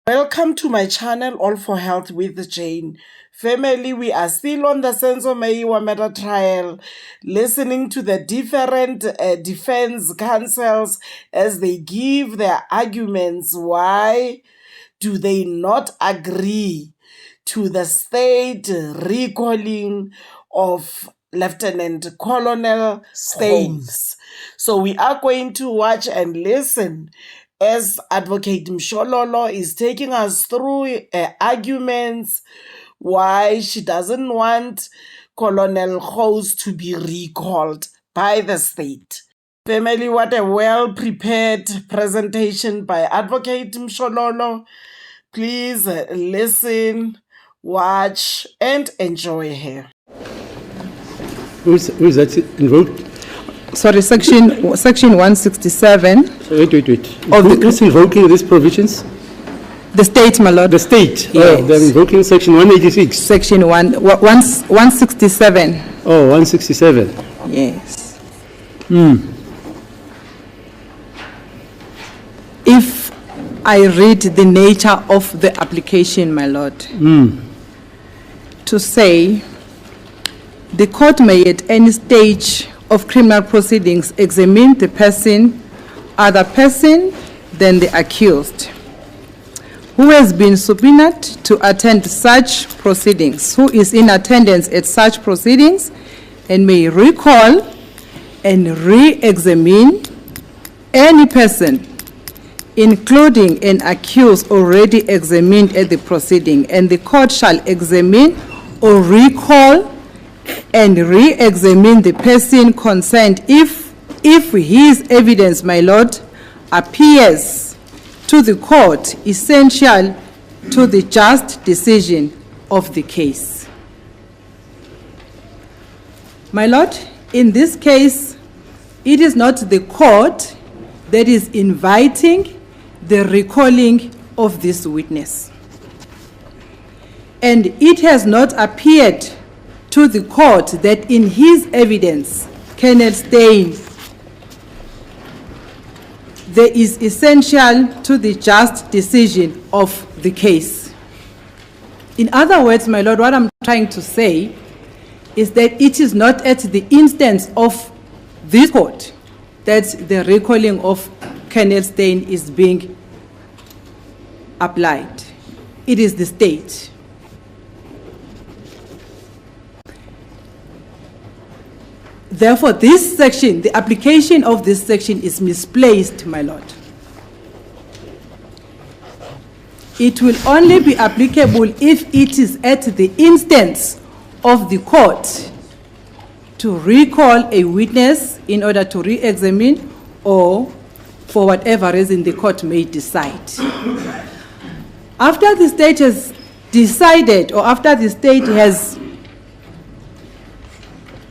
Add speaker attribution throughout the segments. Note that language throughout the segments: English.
Speaker 1: Welcome to my channel, All for Health with Jane. Family, we are still on the Senzo Meyiwa Trial, listening to the different defense counsels as they give their arguments. Why do they not agree to the state recalling of Lieutenant Colonel Steyn? So we are going to watch and listen as Advocate Mshololo is taking us through arguments why she doesn't want Colonel Hose to be recalled by the state. Family, what a well-prepared presentation by Advocate Mshololo. Please listen, watch, and enjoy her.
Speaker 2: Who is that invoked?
Speaker 3: Sorry, section 167.
Speaker 2: Wait. Who's invoking these provisions?
Speaker 3: The state, my lord.
Speaker 2: The state?
Speaker 3: Yes.
Speaker 2: They're invoking section 186.
Speaker 3: Section 167.
Speaker 2: Oh, 167.
Speaker 3: Yes. If I read the nature of the application, my lord, to say the court may at any stage of criminal proceedings examine the person, other person than the accused, who has been subpoenaed to attend such proceedings, who is in attendance at such proceedings, and may recall and re-examine any person, including an accused already examined at the proceeding, and the court shall examine or recall and re-examine the person concerned if his evidence, my lord, appears to the court essential to the just decision of the case. My lord, in this case, it is not the court that is inviting the recalling of this witness. And it has not appeared to the court that in his evidence, Colonel Steyn, there is essential to the just decision of the case. In other words, my lord, what I'm trying to say is that it is not at the instance of this court that the recalling of Colonel Steyn is being applied. It is the state. Therefore, this section, the application of this section is misplaced, my lord. It will only be applicable if it is at the instance of the court to recall a witness in order to re-examine or for whatever reason the court may decide. After the state has decided or after the state has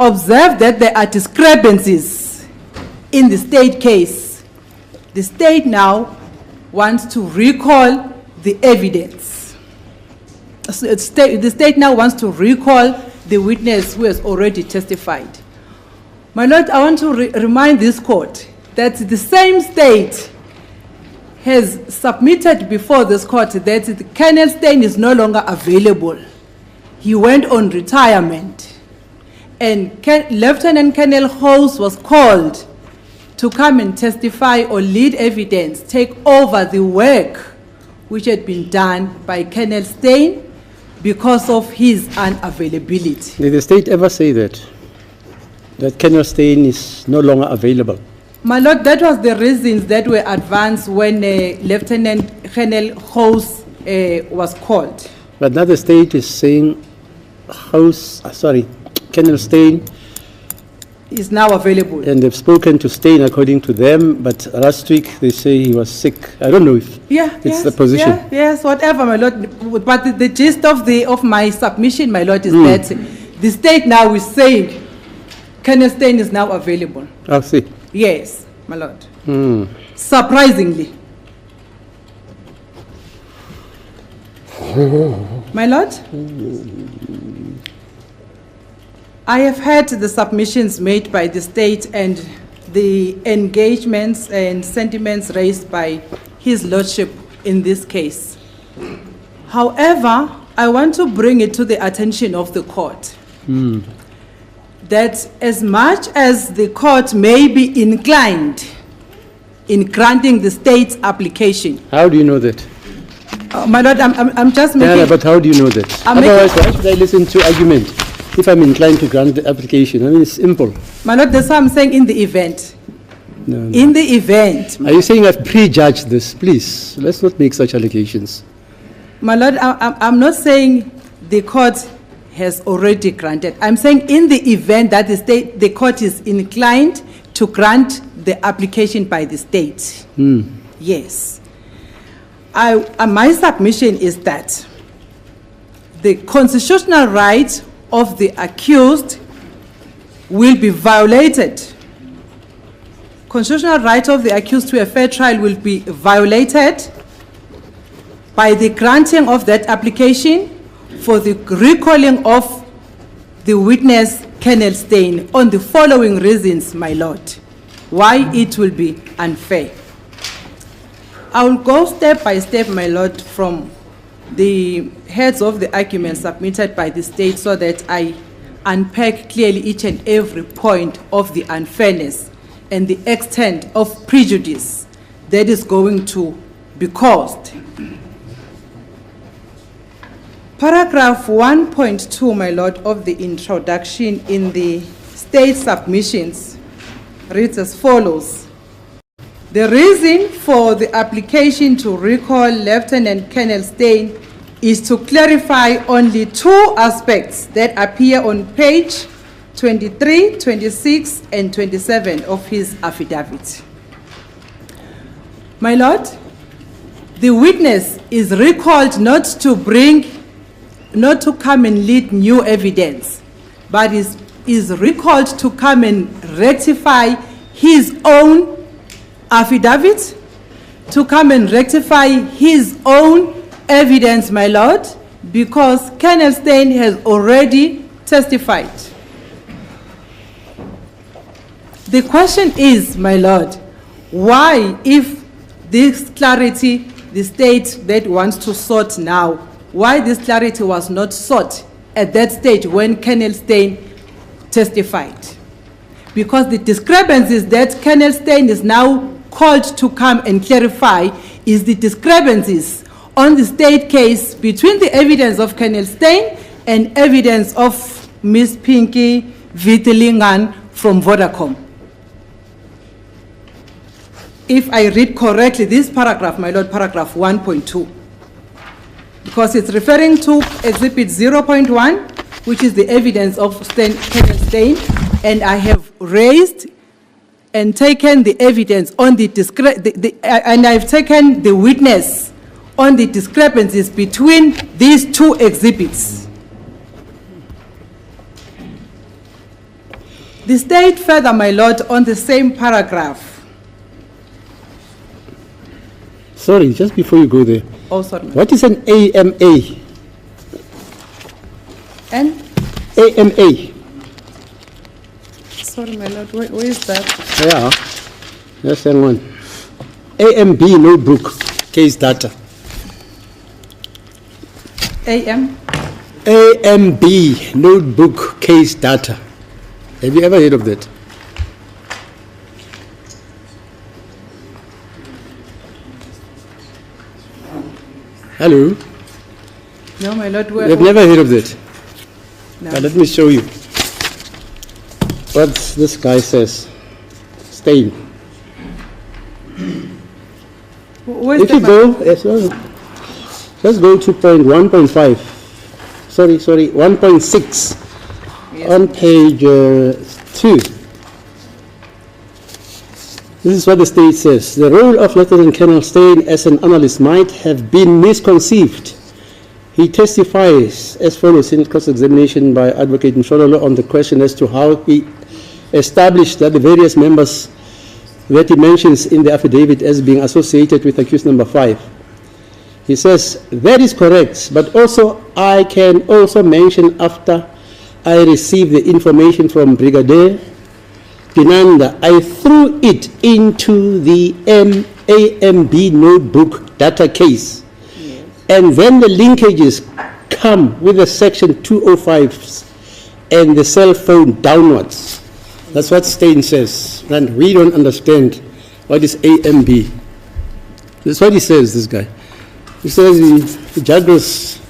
Speaker 3: observe that there are discrepancies in the state case, the state now wants to recall the evidence. So the state now wants to recall the witness who has already testified. My lord, I want to remind this court that the same state has submitted before this court that the Colonel Steyn is no longer available. He went on retirement. And Lieutenant Colonel Hose was called to come and testify or lead evidence, take over the work which had been done by Colonel Steyn because of his unavailability.
Speaker 2: Did the state ever say that Colonel Steyn is no longer available?
Speaker 3: My lord, that was the reasons that were advanced when Lieutenant Colonel Hose was called.
Speaker 2: But now the state is saying Colonel Steyn
Speaker 3: is now available.
Speaker 2: And they've spoken to Steyn according to them, but last week they say he was sick. I don't know if it's the position.
Speaker 3: Yes, whatever, my lord. But the gist of my submission, my lord, is that the state now is saying Colonel Steyn is now available.
Speaker 2: I'll see.
Speaker 3: Yes, my lord. Surprisingly. My lord? I have heard the submissions made by the state and the engagements and sentiments raised by His Lordship in this case. However, I want to bring it to the attention of the court that as much as the court may be inclined in granting the state's application.
Speaker 2: How do you know that?
Speaker 3: My Lord, I'm just making...
Speaker 2: Yeah, but how do you know that? Otherwise, why should I listen to argument if I'm inclined to grant the application? I mean, it's simple.
Speaker 3: My Lord, that's what I'm saying in the event.
Speaker 2: No.
Speaker 3: In the event.
Speaker 2: Are you saying I've prejudged this? Please, let's not make such allegations.
Speaker 3: My Lord, I'm not saying the court has already granted. I'm saying in the event that the court is inclined to grant the application by the state. Yes. My submission is that the constitutional right of the accused will be violated. Constitutional right of the accused to a fair trial will be violated by the granting of that application for the recalling of the witness, Colonel Steyn, on the following reasons, my Lord, why it will be unfair. I will go step by step, my Lord, from the heads of the arguments submitted by the state so that I unpack clearly each and every point of the unfairness and the extent of prejudice that is going to be caused. Paragraph 1.2, my Lord, of the introduction in the state submissions reads as follows. The reason for the application to recall Lieutenant Colonel Steyn is to clarify only two aspects that appear on page 23, 26, and 27 of his affidavit. My Lord, the witness is recalled not to come and lead new evidence, but is recalled to come and rectify his own affidavit, to come and rectify his own evidence, my Lord, because Colonel Steyn has already testified. The question is, my Lord, why, if this clarity the state that wants to sort now, why this clarity was not sought at that stage when Colonel Steyn testified? Because the discrepancies that Colonel Steyn is now called to come and clarify is the discrepancies on the state case between the evidence of Colonel Steyn and evidence of Ms. Pinky Vythalingham from Vodacom. If I read correctly this paragraph, my Lord, paragraph 1.2, because it's referring to exhibit 0.1, which is the evidence of Colonel Steyn, and I have raised and taken the evidence on and I've taken the witness on the discrepancies between these two exhibits. The state further, my Lord, on the same paragraph.
Speaker 2: Sorry, just before you go there.
Speaker 3: Oh, sorry.
Speaker 2: What is an AMA?
Speaker 3: And?
Speaker 2: AMA.
Speaker 3: Sorry, my Lord, where is that?
Speaker 2: Yeah, that's that one. AMB notebook, case data. AMB notebook, case data. Have you ever heard of that? Hello?
Speaker 3: No, my Lord.
Speaker 2: You've never heard of that?
Speaker 3: No.
Speaker 2: But let me show you what this guy says. Steyn. If you go, yes, let's go to point 1.5. Sorry, 1.6 yes. On page 2. This is what the state says. The role of Lieutenant Colonel Steyn as an analyst might have been misconceived. He testifies as follows in cross-examination by Advocate Mshololo on the question as to how he established that the various members that he mentions in the affidavit as being associated with accused number 5. He says, that is correct, but also I can also mention after I received the information from Brigadier Pinanda, I threw it into the AMB notebook data case. Yes. and then the linkages come with the section 205s and the cell phone downwards. That's what Steyn says, and we don't understand what is AMB. That's what he says, this guy. He says he juggles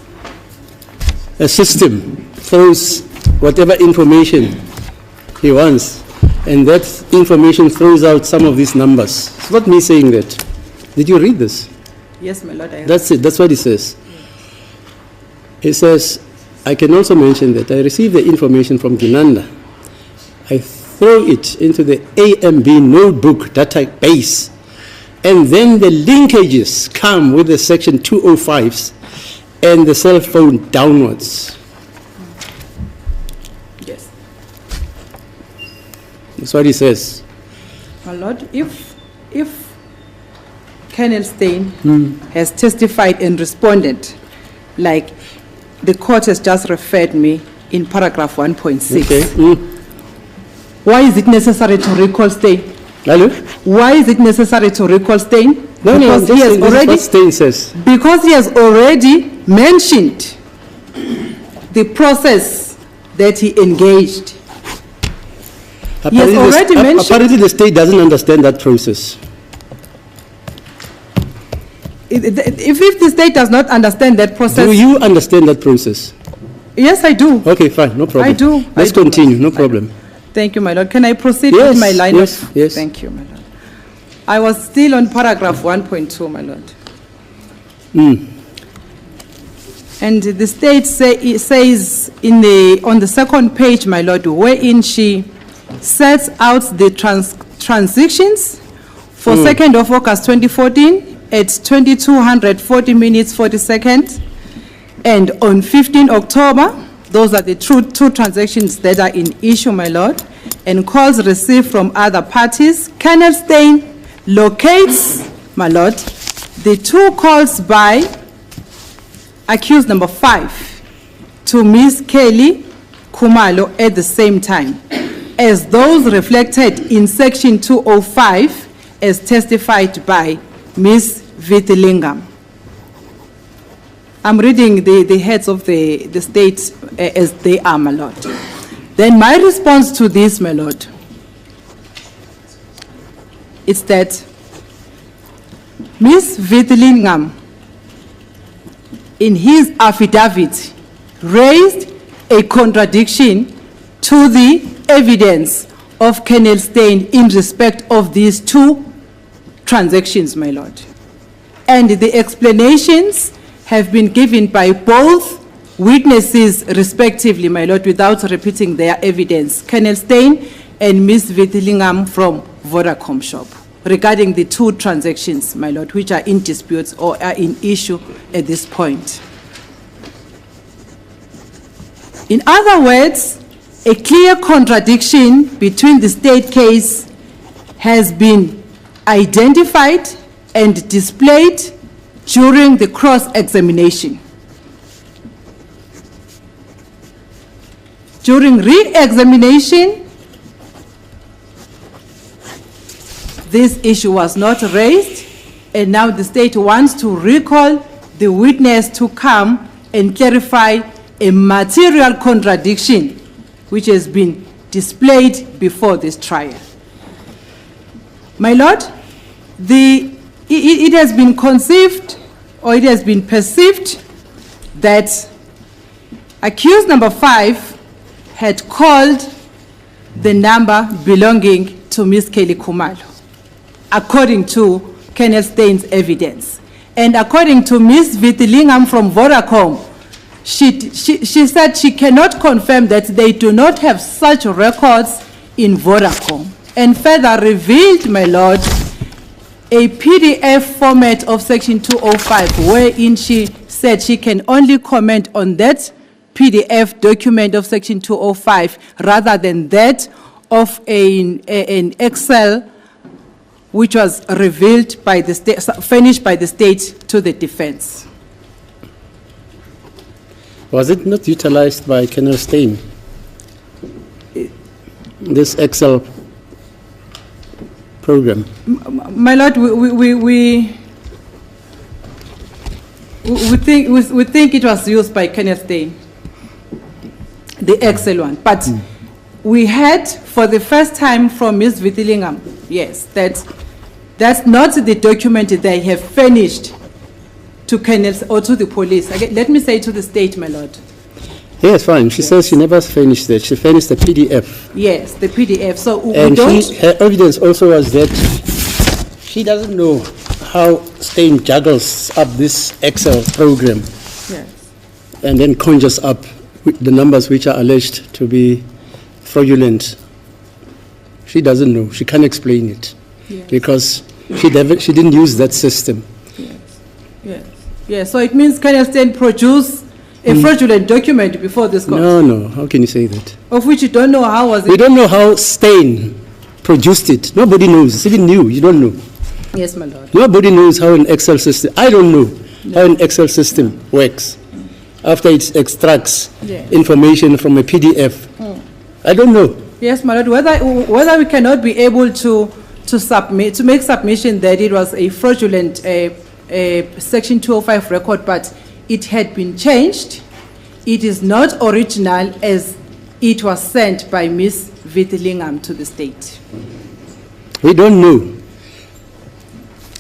Speaker 2: a system, throws whatever information he wants, and that information throws out some of these numbers. It's not me saying that. Did you read this?
Speaker 3: Yes, my lord.
Speaker 2: That's it. That's what he says. He says, I can also mention that I received the information from Ginanda. I throw it into the AMB notebook database, and then the linkages come with the section 205s and the cell phone downwards.
Speaker 3: Yes.
Speaker 2: That's what he says.
Speaker 3: My lord, if Colonel Steyn has testified and responded, like the court has just referred me in paragraph 1.6,
Speaker 2: Okay.
Speaker 3: Why is it necessary to recall Steyn?
Speaker 2: Hello?
Speaker 3: Why is it necessary to recall Steyn?
Speaker 2: No,
Speaker 3: because he has already,
Speaker 2: what Steyn says.
Speaker 3: because he has already mentioned the process that he engaged. Already mentioned.
Speaker 2: Apparently the state doesn't understand that process.
Speaker 3: If the state does not understand that process...
Speaker 2: Do you understand that process?
Speaker 3: Yes, I do.
Speaker 2: Okay, fine, no problem.
Speaker 3: I do.
Speaker 2: Let's
Speaker 3: I do,
Speaker 2: continue, no
Speaker 3: I do.
Speaker 2: problem.
Speaker 3: Thank you, my lord. Can I proceed
Speaker 2: Yes,
Speaker 3: with my line
Speaker 2: yes,
Speaker 3: of...
Speaker 2: yes.
Speaker 3: Thank you, my lord. I was still on paragraph 1.2, my lord. And the state says on the second page, my lord, wherein she sets out the transactions for 2nd of August 2014 at 2240 minutes 40 seconds, and on 15 October, those are the two transactions that are in issue, my lord, and calls received from other parties. Colonel Steyn locates, my lord, the two calls by accused number 5 to Ms. Kelly Khumalo at the same time as those reflected in section 205 as testified by Ms. Vythalingham. I'm reading the heads of the state as they are, my lord. Then my response to this, my lord, is that Ms. Vythalingham, in his affidavit, raised a contradiction to the evidence of Colonel Steyn in respect of these two transactions, my lord. And the explanations have been given by both witnesses respectively, my lord, without repeating their evidence, Colonel Steyn and Ms. Vythalingham from Vodacom shop, regarding the two transactions, my lord, which are in dispute or are in issue at this point. In other words, a clear contradiction between the state case has been identified and displayed during the cross-examination. During re-examination, this issue was not raised, and now the state wants to recall the witness to come and clarify a material contradiction which has been displayed before this trial. My lord, it has been conceived, or it has been perceived, that accused number 5 had called the number belonging to Ms. Kelly Khumalo, according to Colonel Steyn's evidence. And according to Ms. Vythalingham from Vodacom, she said she cannot confirm that they do not have such records in Vodacom, and further revealed, my lord, a PDF format of section 205, wherein she said she can only comment on that PDF document of section 205 rather than that of an Excel which was revealed by the state, furnished by the state to the defense.
Speaker 2: Was it not utilized by Colonel Steyn, this Excel program?
Speaker 3: My lord, we think it was used by Colonel Steyn, the Excel one. But we heard for the first time from Ms. Vythalingham, yes, that's not the document they have furnished to Colonel or to the police. Again, let me say to the state, my lord.
Speaker 2: Yes, fine. She says she never finished that. She finished the PDF.
Speaker 3: Yes, the PDF. So
Speaker 2: and her evidence also was that she doesn't know how Steyn juggles up this Excel program.
Speaker 3: Yes.
Speaker 2: And then conjures up the numbers which are alleged to be fraudulent. She doesn't know. She can't explain it. Yes. Because she didn't use that system.
Speaker 3: Yes. Yes. Yes. So it means Colonel Steyn produced a fraudulent document before this court?
Speaker 2: No. How can you say that?
Speaker 3: Of which you don't know how was it?
Speaker 2: We don't know how Steyn produced it. Nobody knows. It's even new. You don't know.
Speaker 3: Yes, my lord.
Speaker 2: Nobody knows how an Excel system, I don't know how an Excel system works after it extracts information from a PDF. I don't know.
Speaker 3: Yes, my lord. Whether we cannot be able to make submission that it was a fraudulent Section 205 record, but it had been changed. It is not original as it was sent by Ms. Vythalingham to the state.
Speaker 2: We don't know.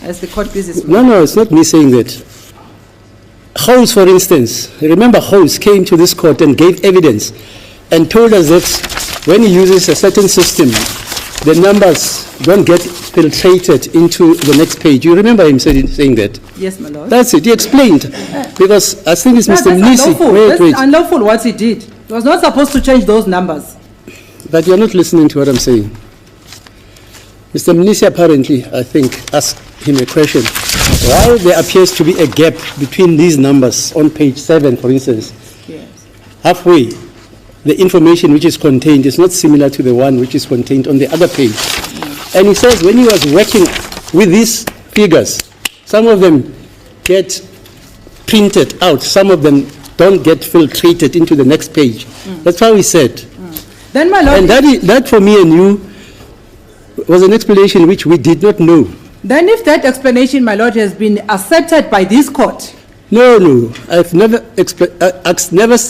Speaker 3: As the court business.
Speaker 2: No, it's not me saying that. Holmes, for instance, remember Holmes came to this court and gave evidence and told us that when he uses a certain system, the numbers don't get filtrated into the next page. You remember him saying that?
Speaker 3: Yes, my lord.
Speaker 2: That's it. He explained. Because I think it's Mr. Mnisi.
Speaker 3: That's unlawful what he did. He was not supposed to change those numbers.
Speaker 2: But you're not listening to what I'm saying. Mr. Mnisi apparently, I think, asked him a question. Why there appears to be a gap between these numbers on page 7, for instance?
Speaker 3: Yes.
Speaker 2: Halfway, the information which is contained is not similar to the one which is contained on the other page. And he says when he was working with these figures, some of them get printed out, some of them don't get filtrated into the next page. That's how he said.
Speaker 3: Then, my lord,
Speaker 2: and that for me and you was an explanation which we did not know.
Speaker 3: Then if that explanation, my lord, has been accepted by this court.
Speaker 2: No, I've never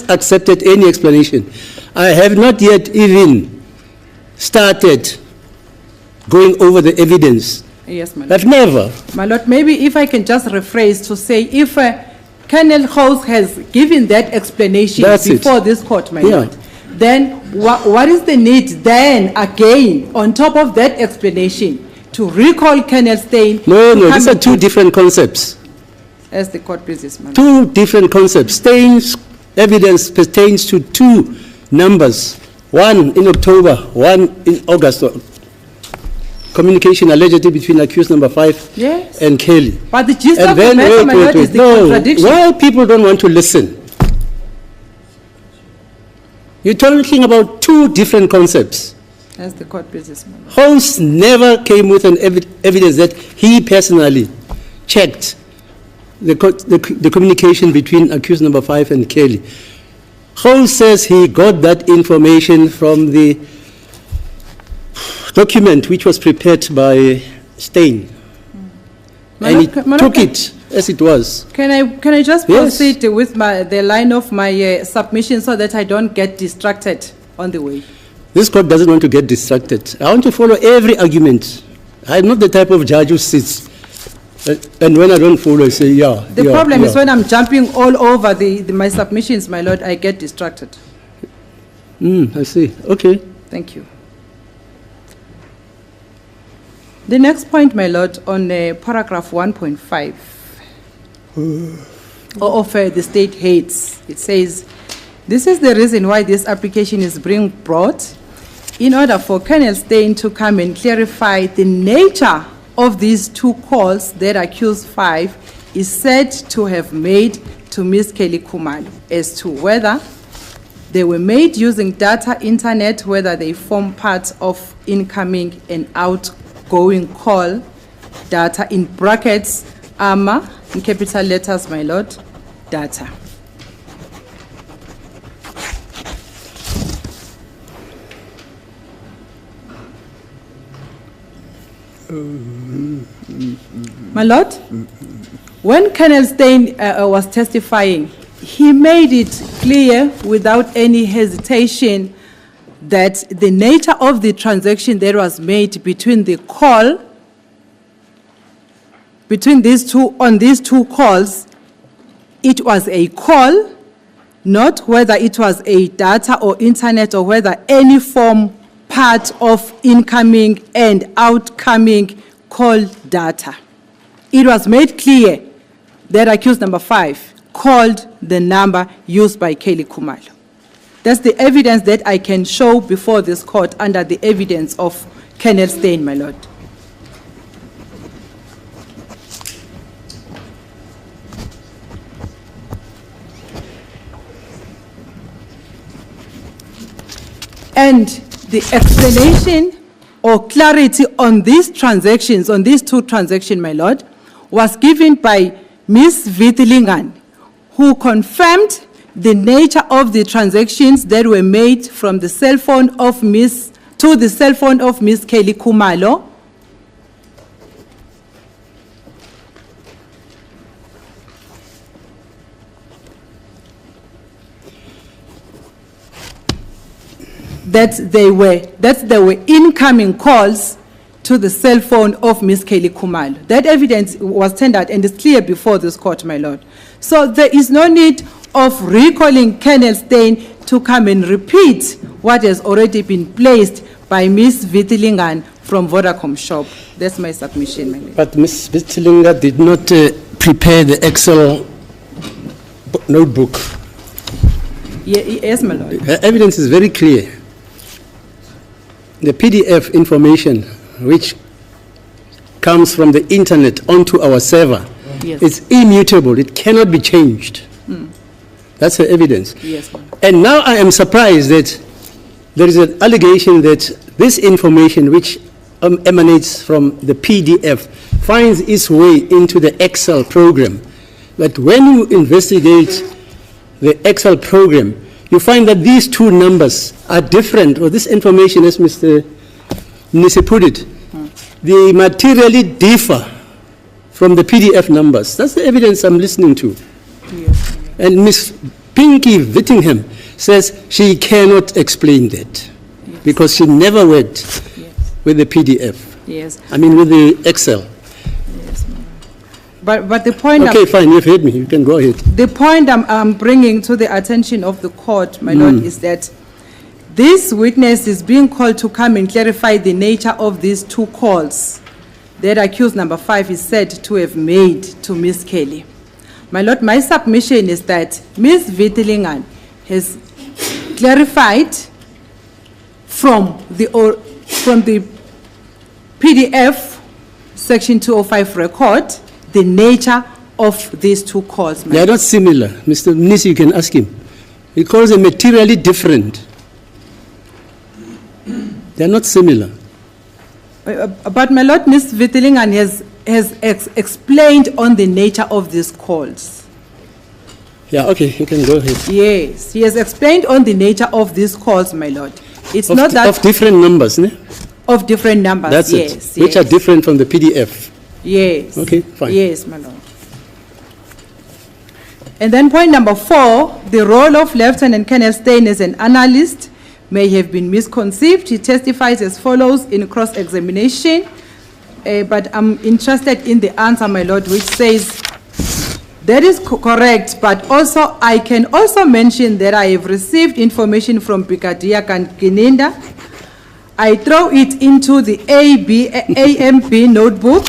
Speaker 2: accepted any explanation. I have not yet even started going over the evidence.
Speaker 3: Yes, my lord.
Speaker 2: I've never.
Speaker 3: My lord, maybe if I can just rephrase to say, if Colonel House has given that explanation before this court, my lord, then what is the need then again on top of that explanation to recall Colonel Steyn?
Speaker 2: No, these are two different concepts.
Speaker 3: As the court pleases, ma'am.
Speaker 2: Two different concepts. Steyn's evidence pertains to two numbers, one in October, one in August. Communication allegedly between accused number 5 and Kelly.
Speaker 3: But the gist of the matter, my lord, is the contradiction.
Speaker 2: Why people don't want to listen? You're talking about two different concepts.
Speaker 3: As the court pleases, ma'am.
Speaker 2: Holmes never came with an evidence that he personally checked the communication between accused number 5 and Kelly. Holmes says he got that information from the document which was prepared by Steyn. And he took it as it was.
Speaker 3: Can I just proceed with the line of my submission so that I don't get distracted on the way?
Speaker 2: This court doesn't want to get distracted. I want to follow every argument. I'm not the type of judge who sits and when I don't follow, I say,
Speaker 3: The problem is when I'm jumping all over my submissions, my lord, I get distracted.
Speaker 2: I see. Okay.
Speaker 3: Thank you. The next point, my lord, on paragraph 1.5 of the state hates, it says, this is the reason why this application is being brought in order for Colonel Steyn to come and clarify the nature of these two calls that accused 5 is said to have made to Ms. Kelly Khumalo as to whether they were made using data internet, whether they form part of incoming and outgoing call data, in brackets, AMA, in capital letters, my lord, data. My Lord, when Colonel Steyn was testifying, he made it clear without any hesitation that the nature of the transaction that was made between the call, between these two, on these two calls, it was a call, not whether it was a data or internet or whether any form part of incoming and outcoming call data. It was made clear that accused number 5 called the number used by Kelly Khumalo. That's the evidence that I can show before this court under the evidence of Colonel Steyn, my Lord. And the explanation or clarity on these transactions, on these two transactions, my Lord, was given by Ms. Vythalingham, who confirmed the nature of the transactions that were made from the cell phone of Ms. to the cell phone of Ms. Kelly Khumalo. That they were incoming calls to the cell phone of Ms. Kelly Khumalo. That evidence was tendered and is clear before this court, my Lord. So there is no need of recalling Colonel Steyn to come and repeat what has already been placed by Ms. Vythalingham from Vodacom shop. That's my submission, my Lord.
Speaker 2: But Ms. Vythalingham did not prepare the Excel notebook.
Speaker 3: Yes, my Lord.
Speaker 2: Her evidence is very clear. The PDF information which comes from the internet onto our server,
Speaker 3: Yes.
Speaker 2: is immutable. It cannot be changed. That's her evidence.
Speaker 3: Yes, ma'am.
Speaker 2: And now I am surprised that there is an allegation that this information which emanates from the PDF finds its way into the Excel program. But when you investigate the Excel program, you find that these two numbers are different, or this information, as Mr. Nisi put it, they materially differ from the PDF numbers. That's the evidence I'm listening to.
Speaker 3: Yes.
Speaker 2: And Ms. Pinky Vythalingham says she cannot explain that because she never worked with the PDF.
Speaker 3: Yes.
Speaker 2: I mean with the Excel.
Speaker 3: Yes, ma'am. But the point.
Speaker 2: Okay, fine, you've heard me. You can go ahead.
Speaker 3: The point I'm bringing to the attention of the court, my Lord, is that this witness is being called to come and clarify the nature of these two calls that accused number 5 is said to have made to Ms. Kelly. My Lord, my submission is that Ms. Vythalingham has clarified from the PDF section 205 record the nature of these two calls.
Speaker 2: They are not similar. Mr. Nisi, you can ask him. He calls them materially different. They are not similar.
Speaker 3: But my Lord, Ms. Vythalingham has explained on the nature of these calls.
Speaker 2: Yeah, okay, you can go ahead.
Speaker 3: Yes, he has explained on the nature of these calls, my Lord. It's not that
Speaker 2: of different numbers, ne?
Speaker 3: Of different numbers.
Speaker 2: That's
Speaker 3: yes,
Speaker 2: it. Which are different from the PDF.
Speaker 3: Yes.
Speaker 2: Okay, fine.
Speaker 3: Yes, my Lord. And then point number 4, the role of Lieutenant Colonel Steyn as an analyst may have been misconceived. He testifies as follows in cross-examination, but I'm interested in the answer, my Lord, which says, that is correct, but also I can also mention that I have received information from Brigadier Gininda. I throw it into the AMB notebook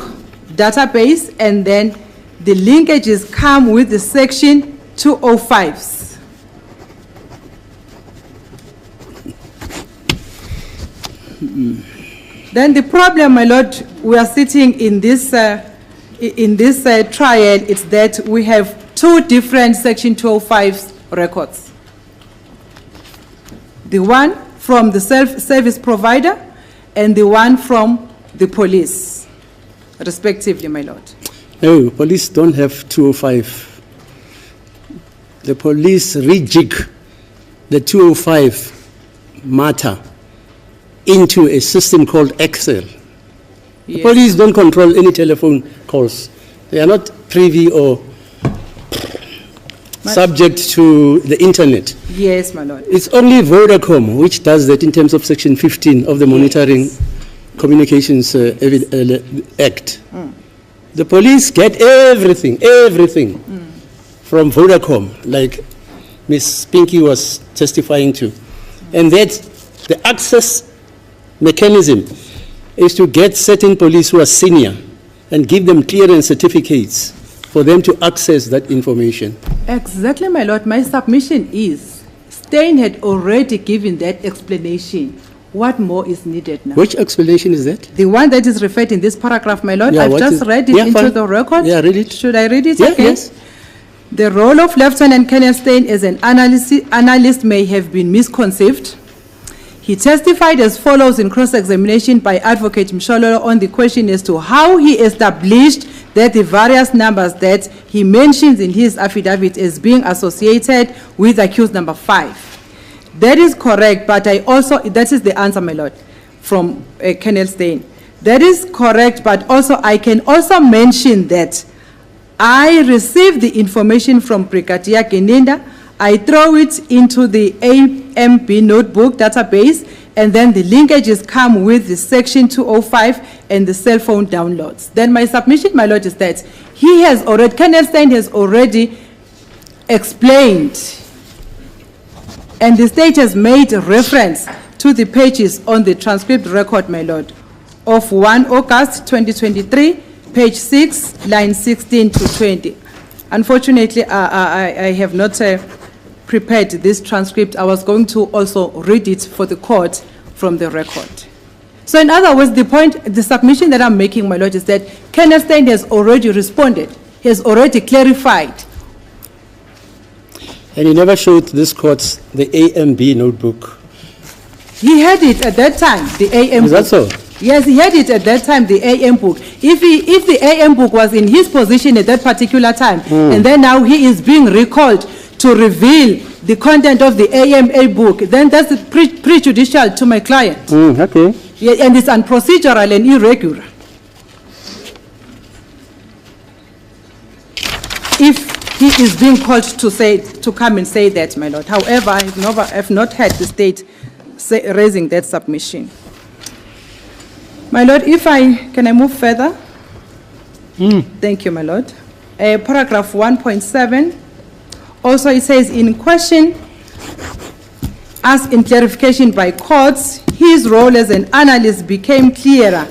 Speaker 3: database, and then the linkages come with the section 205s. Then the problem, my Lord, we are sitting in this trial, it's that we have 2 different section 205 records. The one from the service provider and the one from the police, respectively, my Lord.
Speaker 2: No, police don't have 205. The police rejig the 205 matter into a system called Excel. The police don't control any telephone calls. They are not privy or subject to the internet.
Speaker 3: Yes, my lord.
Speaker 2: It's only Vodacom which does that in terms of Section 15 of the Monitoring Communications Act. The police get everything from Vodacom, like Ms. Pinky was testifying to. And that the access mechanism is to get certain police who are senior and give them clearance certificates for them to access that information.
Speaker 3: Exactly, my lord. My submission is, Steyn had already given that explanation. What more is needed now?
Speaker 2: Which explanation is that?
Speaker 3: The one that is referred in this paragraph, my lord.
Speaker 2: Yeah,
Speaker 3: I've just read it into the record.
Speaker 2: Yeah, read it.
Speaker 3: Should I read it?
Speaker 2: Yeah,
Speaker 3: okay.
Speaker 2: yes.
Speaker 3: The role of Lieutenant Colonel Steyn as an analyst may have been misconceived. He testified as follows in cross-examination by Advocate Mshololo on the question as to how he established that the various numbers that he mentions in his affidavit as being associated with accused number 5. That is correct, but that is the answer, my lord, from Colonel Steyn. That is correct, but also I can also mention that I received the information from Brigadier Geninda. I throw it into the AMB notebook database, and then the linkages come with the Section 205 and the cell phone downloads. Then my submission, my lord, is that Colonel Steyn has already explained, and the state has made reference to the pages on the transcript record, my lord, of 1 August 2023, page 6, line 16 to 20. Unfortunately, I have not prepared this transcript. I was going to also read it for the court from the record. So in other words, the submission that I'm making, my lord, is that Colonel Steyn has already responded. He has already clarified.
Speaker 2: And he never showed this court the AMB notebook.
Speaker 3: He had it at that time, the AM book.
Speaker 2: Is that so?
Speaker 3: Yes, he had it at that time, the AM book. If the AM book was in his position at that particular time, and then now he is being recalled to reveal the content of the AMA book, then that's prejudicial to my client.
Speaker 2: Okay.
Speaker 3: Yeah, and it's unprocedural and irregular. If he is being called to come and say that, my lord. However, I have not heard the state raising that submission. My lord, can I move further? Thank you, my lord. Paragraph 1.7. Also, it says, in question, as in clarification by courts, his role as an analyst became clearer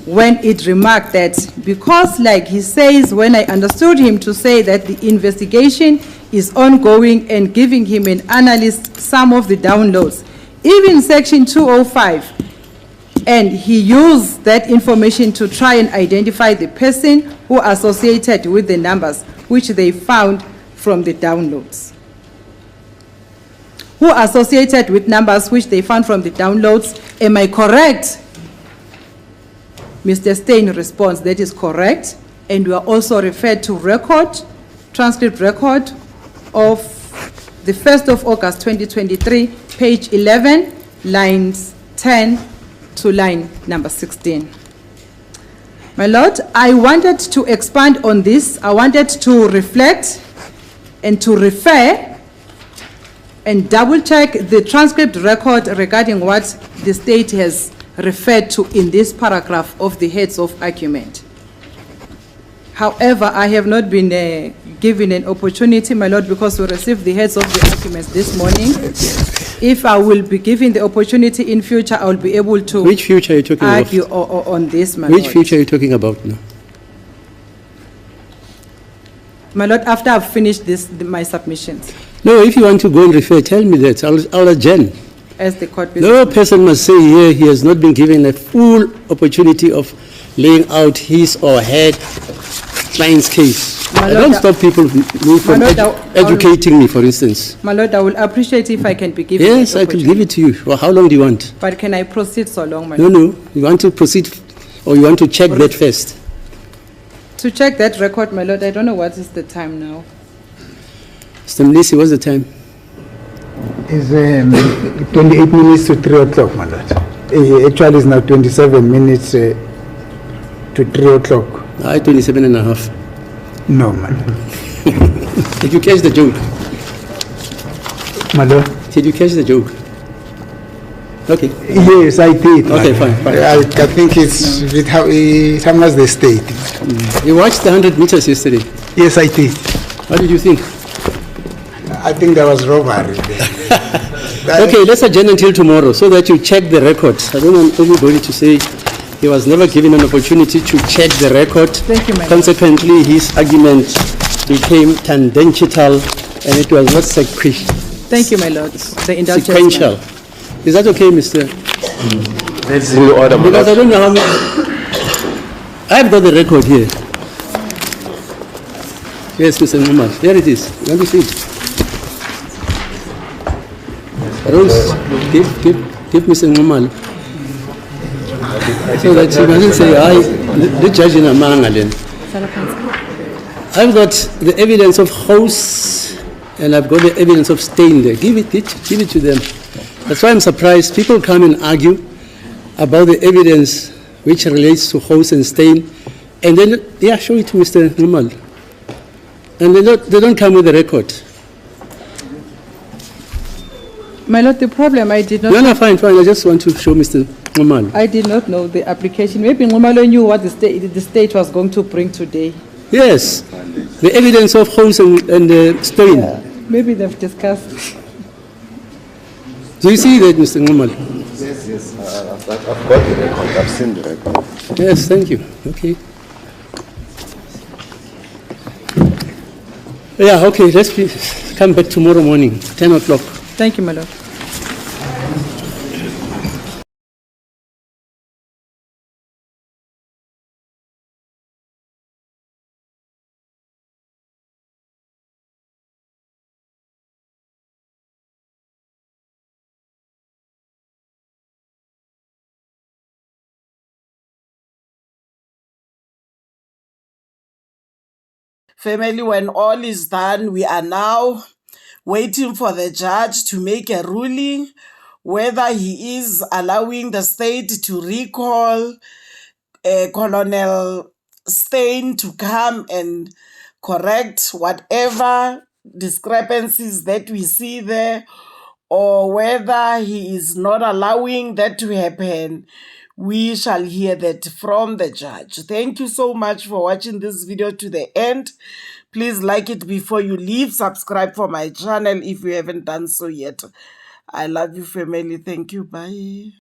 Speaker 3: when it remarked that because, like he says, when I understood him to say that the investigation is ongoing and giving him an analyst some of the downloads, even Section 205, and he used that information to try and identify the person who associated with the numbers which they found from the downloads. Who associated with numbers which they found from the downloads. Am I correct? Mr. Steyn responds, that is correct. And we are also referred to transcript record of the 1st of August 2023, page 11, lines 10 to line number 16. My lord, I wanted to expand on this. I wanted to reflect and to refer and double check the transcript record regarding what the state has referred to in this paragraph of the heads of argument. However, I have not been given an opportunity, my lord, because we received the heads of the arguments this morning. If I will be given the opportunity in future, I will be able to
Speaker 2: Which future are you talking
Speaker 3: argue
Speaker 2: about?
Speaker 3: on this, my
Speaker 2: Which
Speaker 3: lord.
Speaker 2: future are you talking about now?
Speaker 3: My lord, after I've finished my submissions,
Speaker 2: No, if you want to go and refer, tell me that. I'll adjourn.
Speaker 3: as the court
Speaker 2: No person must say here he has not been given a full opportunity of laying out his or her client's case. I don't stop people from educating me, for instance.
Speaker 3: My lord, I will appreciate if I can be given
Speaker 2: Yes,
Speaker 3: that
Speaker 2: I could
Speaker 3: opportunity.
Speaker 2: give it to you. Well, how long do you want?
Speaker 3: But can I proceed so long, my
Speaker 2: No,
Speaker 3: lord?
Speaker 2: no. You want to proceed or you want to check that first?
Speaker 3: To check that record, my lord, I don't know what is the time now.
Speaker 2: Mr. Mnisi, what's the time?
Speaker 4: It's 28 minutes to 3 o'clock, my lord. Actually, it's now 27 minutes to 3 o'clock.
Speaker 2: 27 and a half.
Speaker 4: No, man.
Speaker 2: Did you catch the joke?
Speaker 4: My lord?
Speaker 2: Did you catch the joke? Okay.
Speaker 4: Yes, I did.
Speaker 2: Okay,
Speaker 4: man.
Speaker 2: fine.
Speaker 4: I think it's with how much the state.
Speaker 2: You watched the 100 meters yesterday.
Speaker 4: Yes, I did.
Speaker 2: What did you think?
Speaker 4: I think there was robbery there.
Speaker 2: Okay, let's adjourn until tomorrow so that you check the records. I don't want everybody to say he was never given an opportunity to check the record.
Speaker 3: Thank you, madam.
Speaker 2: Consequently, his argument became tangential and it was not sequential.
Speaker 3: Thank you, my lord. The indulgence,
Speaker 2: Sequential.
Speaker 3: ma'am.
Speaker 2: Is that okay, Mr.?
Speaker 5: Let's do order, my
Speaker 2: Because I
Speaker 5: lord.
Speaker 2: don't know how many. I've got the record here. Yes, Mr. Muhammad. There it is. Let me see it. Rose, give Mr. Muhammad. So that she doesn't say, the judge in Amanga then. I've got the evidence of house and I've got the evidence of Steyn there. Give it to them. That's why I'm surprised. People come and argue about the evidence which relates to house and Steyn, and then, show it to Mr. Muhammad. And they don't come with a record.
Speaker 3: My lord, the problem I did not.
Speaker 2: No, fine. I just want to show Mr. Muhammad.
Speaker 3: I did not know the application. Maybe Ngumalo knew what the state was going to bring today.
Speaker 2: Yes, the evidence of house and Steyn.
Speaker 3: Maybe they've discussed.
Speaker 2: Do you see that, Mr. Muhammad?
Speaker 5: Yes. I've got the record. I've seen the record.
Speaker 2: Yes, thank you. Okay. Yeah, okay, let's come back tomorrow morning, 10 o'clock.
Speaker 3: Thank you, my lord.
Speaker 1: Family, when all is done, we are now waiting for the judge to make a ruling whether he is allowing the state to recall Colonel Steyn to come and correct whatever discrepancies that we see there, or whether he is not allowing that to happen. We shall hear that from the judge. Thank you so much for watching this video to the end. Please like it before you leave. Subscribe for my channel if you haven't done so yet. I love you, family. Thank you. Bye.